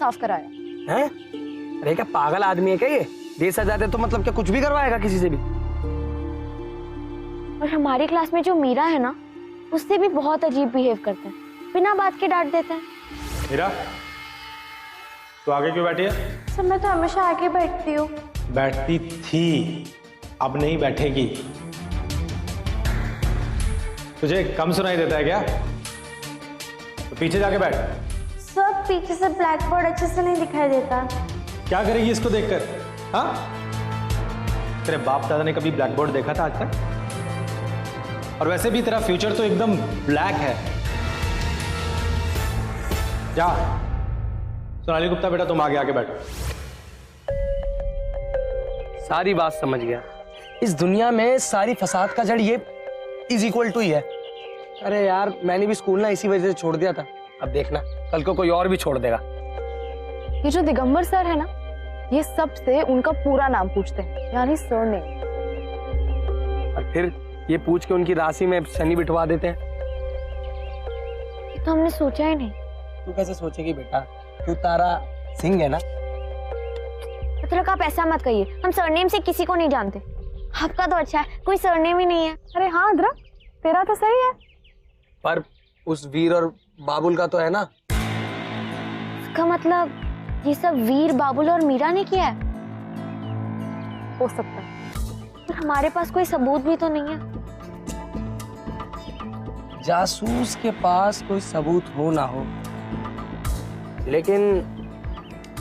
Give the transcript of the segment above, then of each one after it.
साफ कराया है। अरे क्या पागल आदमी है क्या ये? 20,000 तो मतलब क्या कुछ भी करवाएगा किसी से भी? और हमारी क्लास में जो मीरा है ना, उससे भी बहुत अजीब बिहेव करता है, बिना बात के डांट देता है। मीरा, तू आगे क्यों बैठी है? सर मैं तो हमेशा आगे बैठती हूँ। बैठती थी, अब नहीं बैठेगी। तुझे कम सुनाई देता है क्या? तो पीछे जाके बैठ। सर पीछे से ब्लैक बोर्ड अच्छे से नहीं दिखाई देता। क्या करेगी इसको देखकर? हाँ, तेरे बाप दादा ने कभी ब्लैक बोर्ड देखा था आज तक? और वैसे भी तेरा फ्यूचर तो एकदम ब्लैक है। जा, सोनाली गुप्ता बेटा तुम आगे बैठो। सारी बात समझ गया। इस दुनिया में सारी फसाद का जड़ ये इज इक्वल टू ही है। अरे यार मैंने भी स्कूल ना इसी वजह से छोड़ दिया था। अब देखना कल को कोई और भी छोड़ देगा। ये जो दिगंबर सर है ना, ये सबसे उनका पूरा नाम पूछते हैं, यानी सरनेम। और फिर ये पूछ के उनकी राशि में शनि बिठवा देते हैं। ये तो हमने सोचा ही नहीं। तू कैसे सोचेगी बेटा? तू तारा सिंह है ना। मतलब आप ऐसा मत कहिए, हम सरनेम से किसी को नहीं जानते। आपका तो अच्छा है, कोई सरनेम ही नहीं है। अरे हाँ अदरक, तेरा तो सही है। पर उस वीर और बाबुल का तो है ना। इसका मतलब ये सब वीर, बाबुल और मीरा ने किया है? हो सकता है, पर हमारे पास कोई सबूत भी तो नहीं है। जासूस के पास कोई सबूत हो ना हो, लेकिन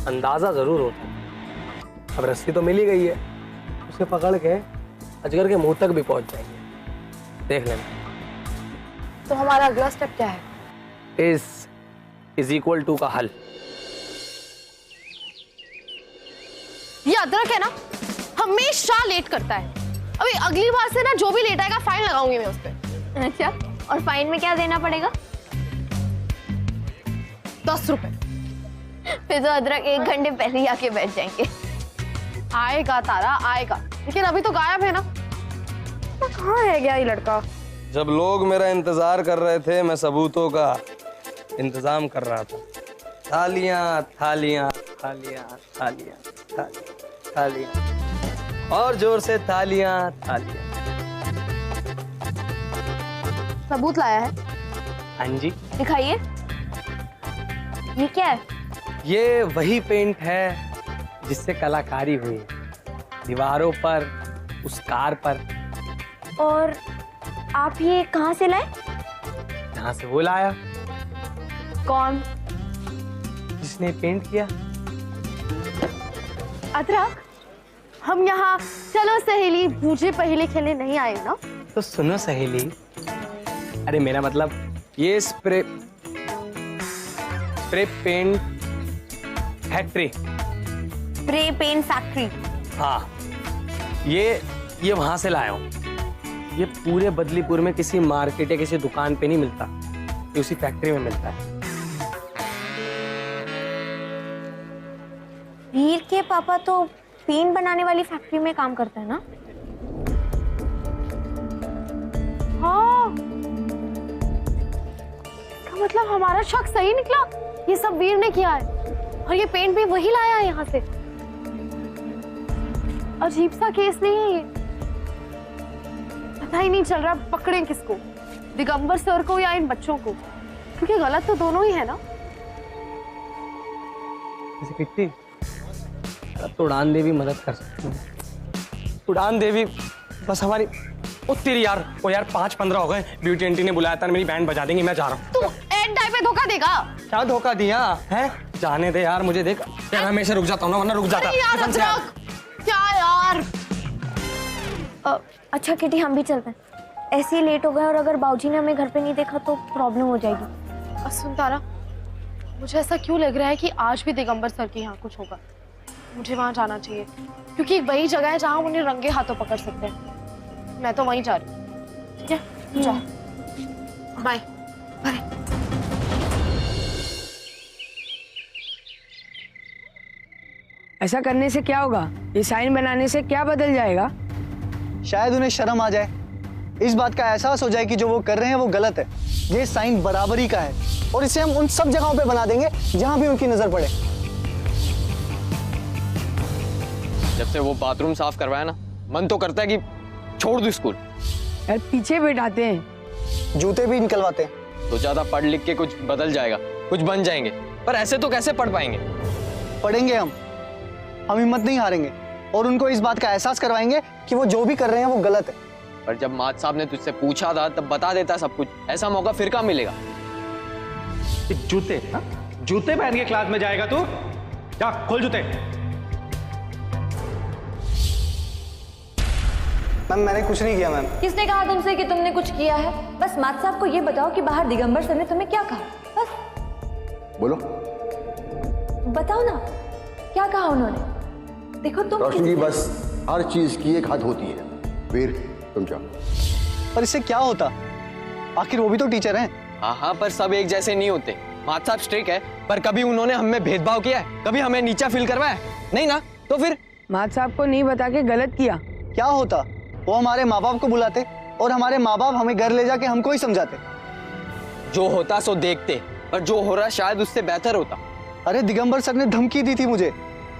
अंदाजा जरूर होता है। अब रस्सी तो मिल ही गई है, उसे पकड़ के अजगर के मुंह तक भी पहुंच जाएंगे। देख लेना। तो हमारा अगला स्टेप क्या है? इज इक्वल टू का हल। ये अदरक है ना, हमेशा लेट करता है। अभी अगली बार से ना जो भी लेट आएगा फाइन लगाऊंगी मैं उस पे। अच्छा, और फाइन में क्या देना पड़ेगा? 10 रुपए। फिर तो अदरक 1 घंटे पहले ही आके बैठ जाएंगे। आएगा तारा आएगा, लेकिन अभी तो गायब है ना। कहाँ रह गया ये लड़का? जब लोग मेरा इंतजार कर रहे थे, मैं सबूतों का इंतजाम कर रहा था। थालियां थालियां थालियां थालियां थालियां थालियां और जोर से थालियां थालियां। सबूत लाया है? हाँ जी। दिखाइए। ये क्या है? ये वही पेंट है जिससे कलाकारी हुई है, दीवारों पर, उस कार पर। और आप ये कहाँ से लाए? जहाँ से वो लाया, कौन? जिसने पेंट किया। अदरक, हम यहाँ चलो सहेली बूझे पहेली खेलने नहीं आए ना। तो सुनो सहेली, अरे मेरा मतलब ये spray paint factory. Spray paint factory? हाँ, ये वहां से लाया हूँ। ये पूरे बदलीपुर में किसी मार्केट या किसी दुकान पे नहीं मिलता, ये उसी फैक्ट्री में मिलता है। वीर के पापा तो पेंट बनाने वाली फैक्ट्री में काम करता है ना? हाँ, तो मतलब हमारा शक सही निकला। ये सब वीर ने किया है और ये पेंट भी वही लाया है यहाँ से। अजीब सा केस नहीं है ये। पता ही नहीं चल रहा पकड़ें किसको, दिगंबर सर को या इन बच्चों को, क्योंकि गलत तो दोनों ही है ना। कितनी तो उड़ान देवी मदद कर सकती है। उड़ान देवी बस हमारी। ओ तेरी यार, ओ यार 5-15 हो गए। ब्यूटी आंटी ने बुलाया था, मेरी बैंड बजा देंगी, मैं जा रहा हूँ। तू एंड टाइम पे धोखा देगा। क्या धोखा दिया है? जाने दे यार, मुझे देख यार, हमेशा रुक जाता हूँ ना, वरना रुक जाता। यार अदरक, क्या यार। अच्छा किटी, हम भी चलते हैं। ऐसे ही लेट हो गए और अगर बाबूजी ने हमें घर पे नहीं देखा तो प्रॉब्लम हो जाएगी। सुन तारा, मुझे ऐसा क्यों लग रहा है कि आज भी दिगंबर सर के यहाँ कुछ होगा। मुझे वहां जाना चाहिए, क्योंकि वही जगह है जहां हम उन्हें रंगे हाथों पकड़ सकते हैं। मैं तो वहीं जा रही हूँ। ठीक है, जा। Bye bye. ऐसा करने से क्या होगा? ये साइन बनाने से क्या बदल जाएगा? शायद उन्हें शर्म आ जाए, इस बात का एहसास हो जाए कि जो वो कर रहे हैं वो गलत है। ये साइन बराबरी का है और इसे हम उन सब जगहों पे बना देंगे जहां भी उनकी नजर पड़े। जब से वो बाथरूम साफ करवाया ना, मन तो करता है कि छोड़ दूं स्कूल। यार पीछे बैठाते हैं। जूते भी निकलवाते हैं। तो ज्यादा पढ़ लिख के कुछ बदल जाएगा, कुछ बन जाएंगे, पर ऐसे तो कैसे पढ़ पाएंगे? पढ़ेंगे हम हिम्मत नहीं हारेंगे और उनको इस बात का एहसास करवाएंगे कि वो जो भी कर रहे हैं वो गलत है। पर जब मात साहब ने तुझसे पूछा था तब बता देता सब कुछ। ऐसा मौका फिर कहाँ मिलेगा? जूते, हाँ? जूते पहन के क्लास में जाएगा तू? जा खोल जूते। मैम मैंने कुछ नहीं किया मैम। किसने कहा तुमसे कि तुमने कुछ किया है? बस मात साहब को ये बताओ कि बाहर दिगंबर सर ने तुम्हें क्या कहा, बस बोलो। बताओ ना, क्या कहा उन्होंने? देखो तुम रोशनी जी, बस हर चीज की एक हद होती है। वीर तुम जाओ। पर इससे क्या होता? आखिर वो भी तो टीचर हैं। हाँ, पर सब एक जैसे नहीं होते। मात साहब स्ट्रिक्ट है, पर कभी उन्होंने हमें भेदभाव किया है? कभी हमें नीचा फील करवाया है? नहीं ना, तो फिर मात साहब को नहीं बता के गलत किया। क्या होता? वो हमारे माँ बाप को बुलाते और हमारे माँ बाप हमें घर ले जाके हमको ही समझाते। जो होता सो देखते, पर जो हो रहा शायद उससे बेहतर होता। अरे दिगंबर सर ने धमकी दी थी मुझे,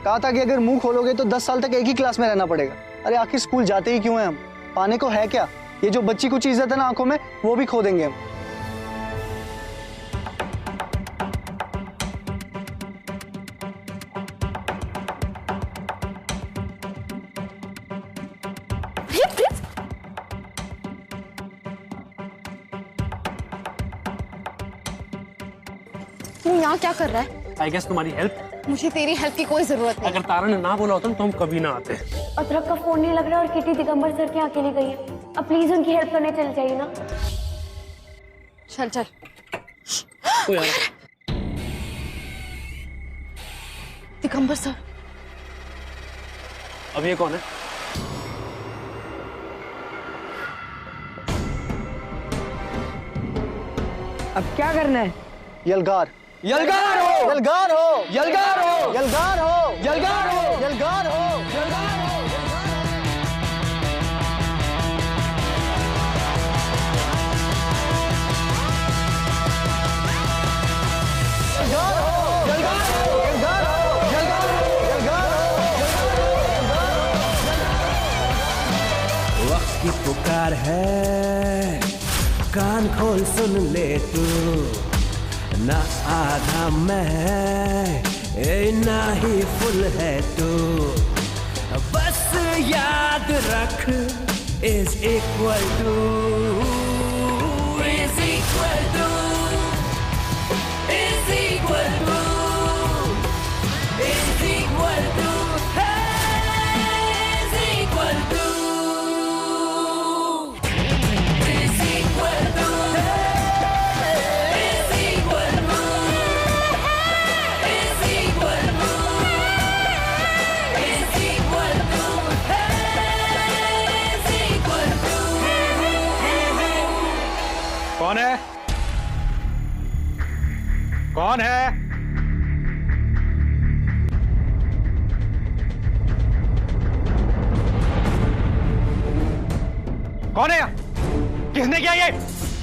कहा था कि अगर मुंह खोलोगे तो 10 साल तक एक ही क्लास में रहना पड़ेगा। अरे आखिर स्कूल जाते ही क्यों हैं हम? पाने को है क्या? ये जो बच्ची कुछ इज्जत है ना आंखों में, वो भी खो देंगे हम। तू यहाँ क्या कर रहा है? आई गेस तुम्हारी हेल्प। मुझे तेरी हेल्प की कोई जरूरत नहीं। अगर तारा ने ना बोला होता तो हम कभी ना आते। अतरक का फोन नहीं लग रहा और किटी दिगंबर सर के यहाँ अकेली गई है। अब प्लीज उनकी हेल्प करने चल जाइए ना। चल चल। ओ यार, दिगंबर सर। अब ये कौन है? अब क्या करना है? यलगार यलगार हो, यलगार हो, यलगार हो, यलगार हो, यलगार हो, यलगार हो, यलगार हो। वक्त की पुकार है, कान खोल सुन ले तू। ना आधा मैं ना ही फुल है तू। बस याद रख is equal to is equal to is equal to is equal to is equal to is equal to is equal to is equal to is equal to कौन है? कौन है? कौन है यहाँ? किसने किया ये?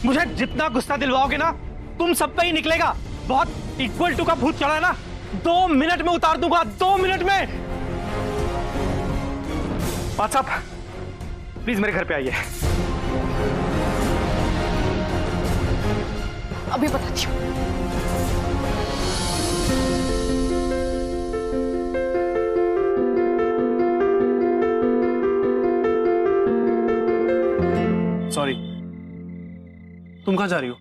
मुझे जितना गुस्सा दिलवाओगे ना, तुम सब पे ही निकलेगा। बहुत इक्वल टू का भूत चढ़ा है ना, 2 मिनट में उतार दूंगा, 2 मिनट में। बात साहब, प्लीज मेरे घर पे आइए। अभी बताती हूँ। सॉरी, तुम कहाँ जा रही हो?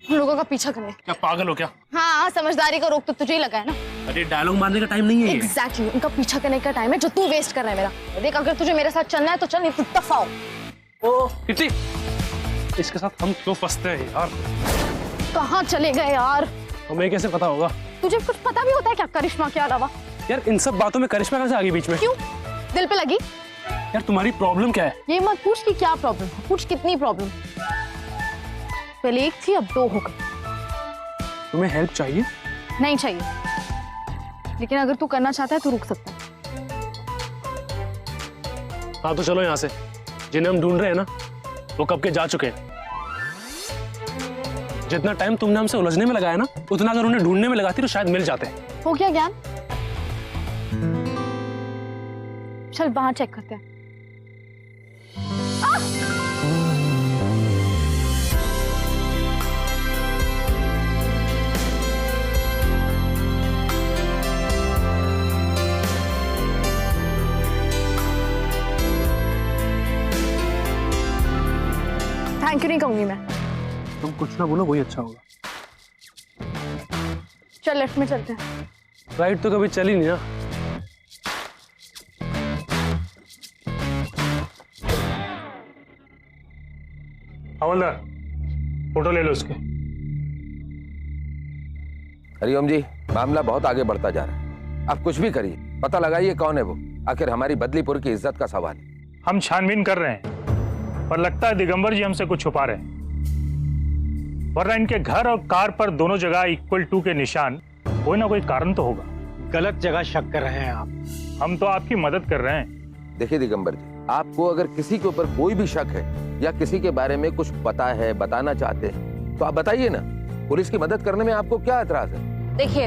उन लोगों का पीछा करने। क्या पागल हो क्या? हाँ, समझदारी का रोक तो तुझे ही लगा है ना। अरे डायलॉग मारने का टाइम नहीं है ये। एग्जैक्टली, उनका पीछा करने का टाइम है जो तू वेस्ट कर रहा है मेरा। देख, अगर तुझे मेरे साथ चलना है तो चल, नहीं तो दफा हो। ओ किटी, इसके साथ हम क्यों फंसते हैं यार? कहाँ चले गए यार? हमें कैसे पता होगा? तुझे कुछ पता भी होता है क्या करिश्मा के अलावा? यार इन सब बातों में करिश्मा कहाँ से आ गई बीच में? क्यों? दिल पे लगी? यार तुम्हारी प्रॉब्लम क्या है? ये मत पूछ कि क्या प्रॉब्लम है, पूछ कितनी प्रॉब्लम। पहले एक थी, अब 2 हो गई। तुम्हें हेल्प चाहिए? नहीं चाहिए, लेकिन अगर तू करना चाहता है तो रुक सकता है। हाँ तो चलो यहाँ से। जिन्हें हम ढूंढ रहे हैं ना, वो कब के जा चुके हैं। जितना टाइम तुमने हमसे उलझने में लगाया ना, उतना अगर उन्हें ढूंढने में लगाती तो शायद मिल जाते। हो गया ज्ञान? चल बाहर चेक करते हैं। थैंक यू नहीं कहूंगी मैं। तुम कुछ ना बोलो, वही अच्छा होगा। चल लेफ्ट में चलते हैं। राइट तो कभी चली नहीं ना। हवलदार, फोटो ले लो उसके। हरिओम जी, मामला बहुत आगे बढ़ता जा रहा है। आप कुछ भी करिए, पता लगाइए कौन है वो। आखिर हमारी बदलीपुर की इज्जत का सवाल है। हम छानबीन कर रहे हैं, पर लगता है दिगंबर जी हमसे कुछ छुपा रहे हैं। वरना इनके घर और कार पर दोनों जगह =2 के निशान, कोई ना कोई कारण तो होगा। गलत जगह शक कर रहे हैं आप। हम तो आपकी मदद कर रहे हैं। देखिए दिगंबर जी, आपको अगर किसी के ऊपर कोई भी शक है या किसी के बारे में कुछ पता है, बताना चाहते हैं, तो आप बताइए ना। पुलिस की मदद करने में आपको क्या एतराज है? देखिए,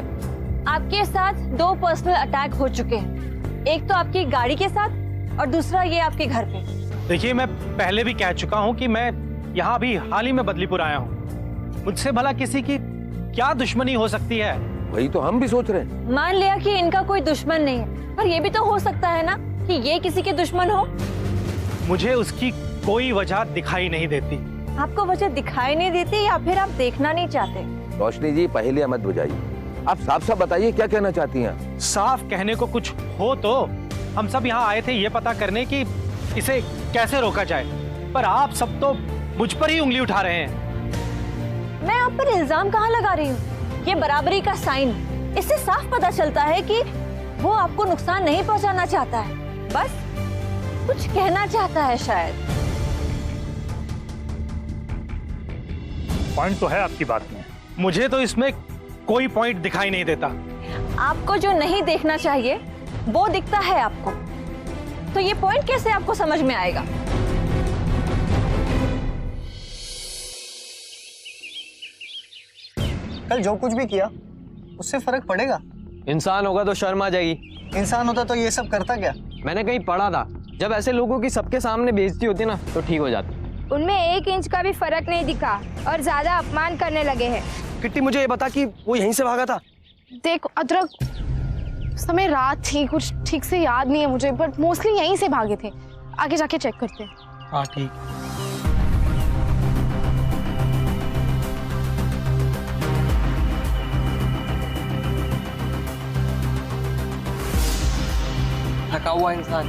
आपके साथ 2 पर्सनल अटैक हो चुके हैं। एक तो आपकी गाड़ी के साथ और दूसरा ये आपके घर पे। देखिए, मैं पहले भी कह चुका हूँ कि मैं यहाँ भी हाल ही में बदलीपुर आया हूँ। मुझसे भला किसी की क्या दुश्मनी हो सकती है? वही तो हम भी सोच रहे हैं। मान लिया कि इनका कोई दुश्मन नहीं है, पर ये भी तो हो सकता है ना कि ये किसी के दुश्मन हो। मुझे उसकी कोई वजह दिखाई नहीं देती। आपको वजह दिखाई नहीं देती या फिर आप देखना नहीं चाहते? रोशनी जी, पहले मत बुझाइए, आप साफ साफ बताइए क्या कहना चाहती हैं। साफ कहने को कुछ हो तो हम सब यहाँ आए थे ये पता करने की इसे कैसे रोका जाए, पर आप सब तो मुझ पर ही उंगली उठा रहे हैं। मैं आप पर इल्जाम कहाँ लगा रही हूँ? ये बराबरी का साइन, इससे साफ पता चलता है कि वो आपको नुकसान नहीं पहुँचाना चाहता है, बस कुछ कहना चाहता है शायद। पॉइंट तो है आपकी बात में। मुझे तो इसमें कोई पॉइंट दिखाई नहीं देता। आपको जो नहीं देखना चाहिए वो दिखता है आपको, तो ये पॉइंट कैसे आपको समझ में आएगा? कल जो कुछ भी किया उससे फर्क पड़ेगा? इंसान होगा तो शर्म आ जाएगी। इंसान होता तो ये सब करता क्या? मैंने कहीं पढ़ा था, जब ऐसे लोगों की सबके सामने बेइज्जती होती ना तो ठीक हो जाती। उनमें 1 इंच का भी फर्क नहीं दिखा और ज्यादा अपमान करने लगे हैं। किट्टी, मुझे ये बता कि वो यहीं से भागा था? देख अदरक, उस समय रात थी, कुछ ठीक से याद नहीं है मुझे, बट मोस्टली यहीं से भागे थे। आगे जाके चेक करते हैं। हाँ ठीक। थका हुआ इंसान।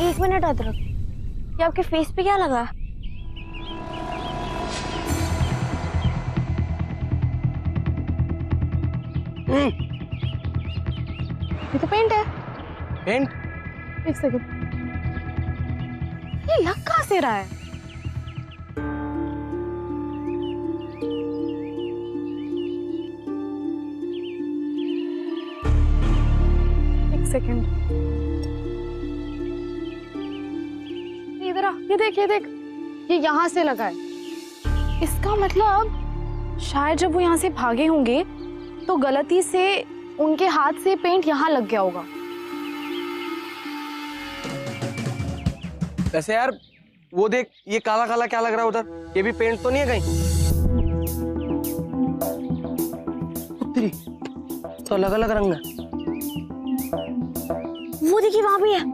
एक मिनट अदरक, ये आपके फेस पे क्या लगा? ये तो पेंट है। पेंट? एक सेकंड, ये लग कहाँ से रहा है? एक सेकंड, इधर आ, ये देख, ये यहाँ से लगा है। इसका मतलब शायद जब वो यहाँ से भागे होंगे तो गलती से उनके हाथ से पेंट यहाँ लग गया होगा। वैसे यार वो देख, ये काला काला क्या लग रहा है उधर? ये भी पेंट तो नहीं है कहीं? तेरी तो अलग अलग रंग है। वो देखिए वहां भी है।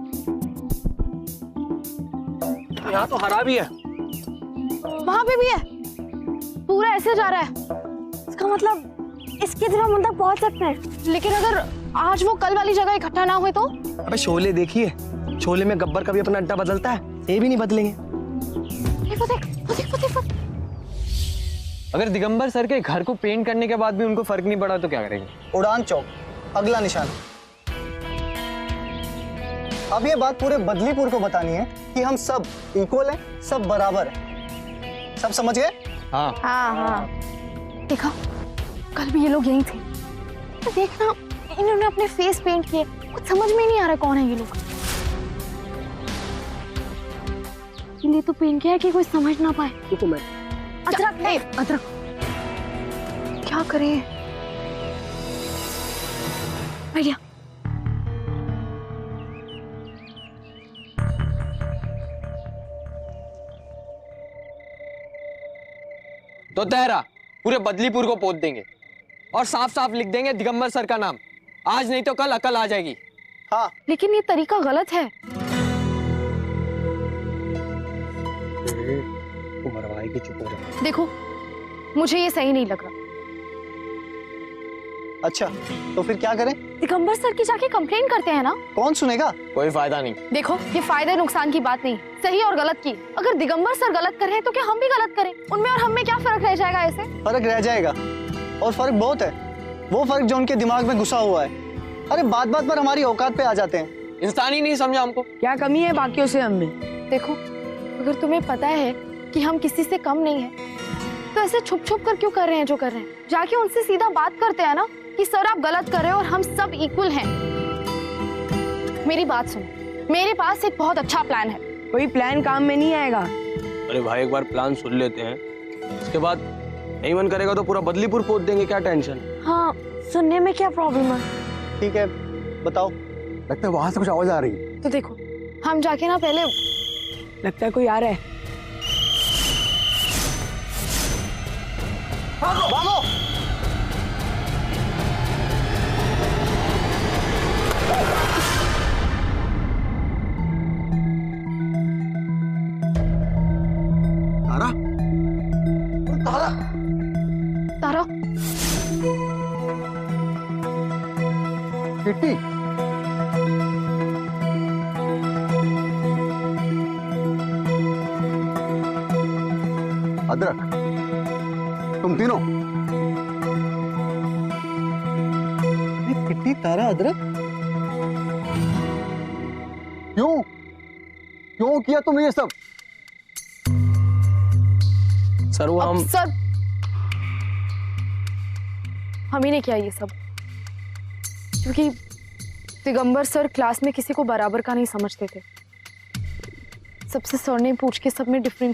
यहाँ तो हरा भी है। वहां पे भी है, पूरा ऐसे जा रहा है। इसका मतलब इसके दिमाग में तक पहुंच सकते हैं। लेकिन अगर आज वो कल वाली जगह इकट्ठा ना हुए तो? अबे शोले देखिए, शोले में गब्बर का भी अपना अड्डा बदलता है, ये भी नहीं बदलेंगे। वो देख। अगर दिगंबर सर के घर को पेंट करने के बाद भी उनको फर्क नहीं पड़ा तो क्या करेंगे? उड़ान चौक, अगला निशान। अब ये बात पूरे बदलीपुर को बतानी है कि हम सब इक्वल हैं, सब बराबर हैं। सब समझ गए? हाँ हाँ। देखा, कल भी ये लोग यहीं थे। तो देखना, इन्होंने अपने फेस पेंट किए, कुछ समझ में नहीं आ रहा कौन है ये लोग। इन्हें तो पेंट किया है कि कोई समझ ना पाए। देखो मैं अदरक, क्या करें? भैया तो तेरा पूरे बदलीपुर को पोत देंगे और साफ साफ लिख देंगे दिगंबर सर का नाम। आज नहीं तो कल अकल आ जाएगी। हाँ लेकिन ये तरीका गलत है। मरवाएगी, चुप हो जा। देखो मुझे ये सही नहीं लग रहा। अच्छा तो फिर क्या करें? दिगंबर सर की जाके कंप्लेन करते हैं ना। कौन सुनेगा? कोई फायदा नहीं। देखो ये फायदे नुकसान की बात नहीं, सही और गलत की। अगर दिगंबर सर गलत कर रहे हैं तो क्या हम भी गलत करें? उनमें और हम में क्या फर्क रह जाएगा? ऐसे फर्क रह जाएगा, और फर्क बहुत है। वो फर्क जो उनके दिमाग में घुसा हुआ है। अरे बात बात पर हमारी औकात पे आ जाते हैं। इंसान ही नहीं समझा हमको। क्या कमी है बाकियों से हम में? देखो अगर तुम्हें पता है कि हम किसी से कम नहीं है तो ऐसे छुप छुप कर क्यों कर रहे हैं जो कर रहे हैं? जाके उनसे सीधा बात करते हैं ना कि सर आप गलत कर रहे हो और हम सब इक्वल हैं। मेरी बात सुनो, मेरे पास एक बहुत अच्छा प्लान है। कोई प्लान काम में नहीं आएगा। अरे भाई एक बार प्लान सुन लेते हैं, उसके बाद नहीं मन करेगा तो पूरा बदलीपुर पोत देंगे, क्या टेंशन। हाँ सुनने में क्या प्रॉब्लम है? ठीक है बताओ। लगता है वहां से कुछ आवाज आ रही है। तो देखो हम जाके ना पहले, लगता है कोई आ रहा है। भागो। तारा, तारा, तारा किट्टी, अदरक, तुम तीनों। कितनी तारा अदरक? क्यों क्यों किया तुमने ये सब? सर वो हम सर हम ही ने किया ये सब क्योंकि दिगंबर सर क्लास में किसी को बराबर का नहीं समझते थे। सबसे सर ने पूछ के सब में डिफरेंशिएट